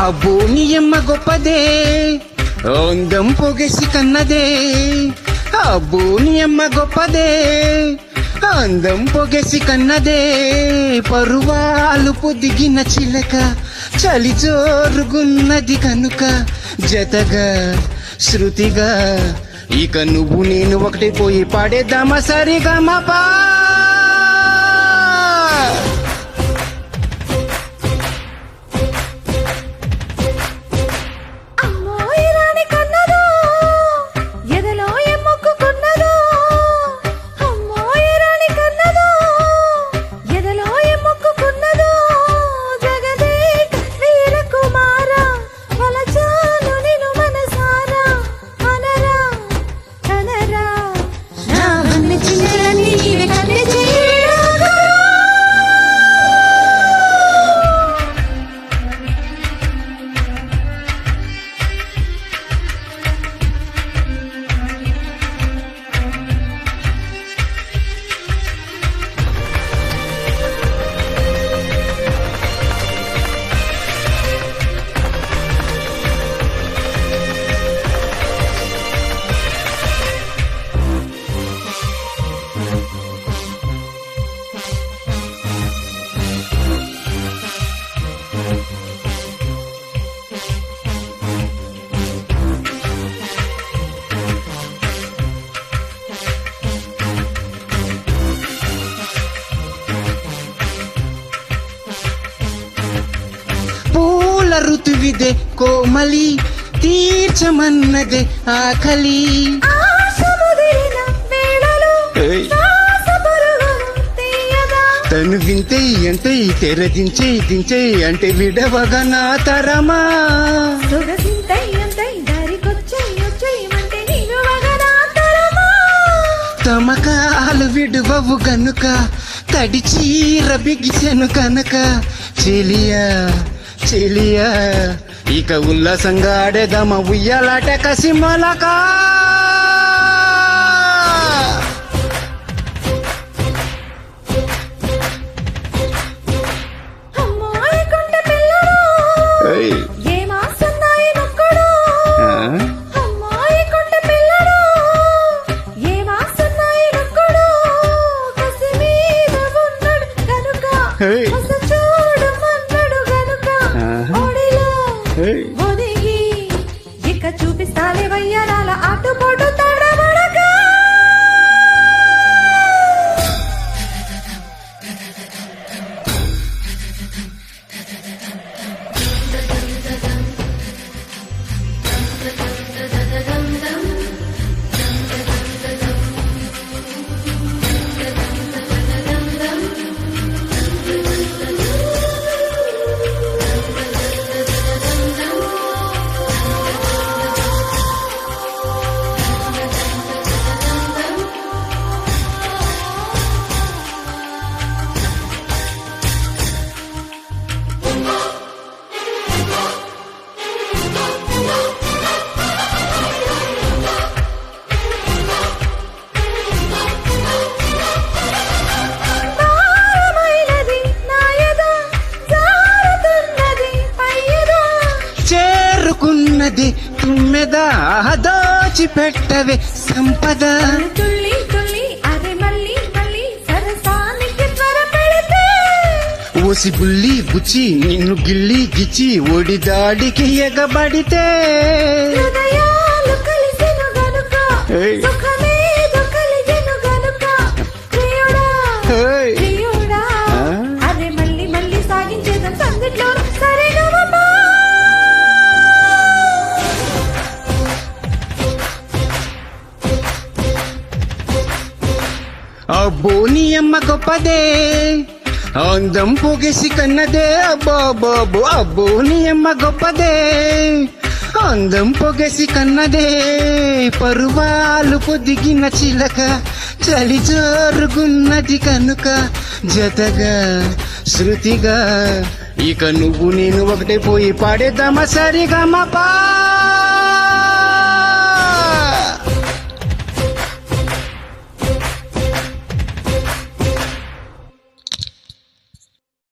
అబ్బో నీ అమ్మ గొప్పదే అందం పొగేసి కన్నదే అబ్బో నీ అమ్మ గొప్పదే అందం పొగేసి కన్నదే పరువాలు పొదిగిన చిలక చలి జోరుగున్నది కనుక జతగా శృతిగా ఇక నువ్వు నేను ఒకటి పోయి పాడేద్దామా సరిగా మా పా ಋತುವಿದೆ ಕೋಮಲಿ ತೀರ್ಚಮನ್ನದೆ ಆಕಲಿ తను వింటే అంటే తెరదించే దించే అంటే విడవగా నా తరమా తమకాలు విడువవు గనుక తడి చీర బిగిసెను కనుక చెలియా చెలియా ఇక ఉల్లాసంగా ఆడేదమ ఉయ్యాలాట కసి మొలకా ఇక చూపిస్తాలే వయ్యారాల ఆటుపోటు తడబడక చేరుకున్నది తుమ్మెదా దోచి పెట్టవే సంపద తుల్లి తుల్లి అదే మళ్ళీ మళ్ళీ సరసానికి త్వర పెడితే ఓసి బుల్లి బుచ్చి నిన్ను గిల్లి గిచ్చి ఒడి దాడికి ఎగబడితే హృదయాలు కలిసెను గనుక సుఖమేదో కలిగెను గనుక ప్రియుడా ప్రియుడా అదే మళ్ళీ మళ్ళీ సాగించేదాం సందిట్లో సరేగా అబ్బో నీ అమ్మ గొప్పదే అందం పొగేసి కన్నదే అబ్బో అబ్బో నీ అమ్మ గొప్పదే అందం పొగేసి కన్నదే పరువాలు పొదిగిన చిలక చలి జోరుగున్నది కనుక జతగా శృతిగా ఇక నువ్వు నేను ఒకటే పోయి పాడేద్దామా సరిగా మా పా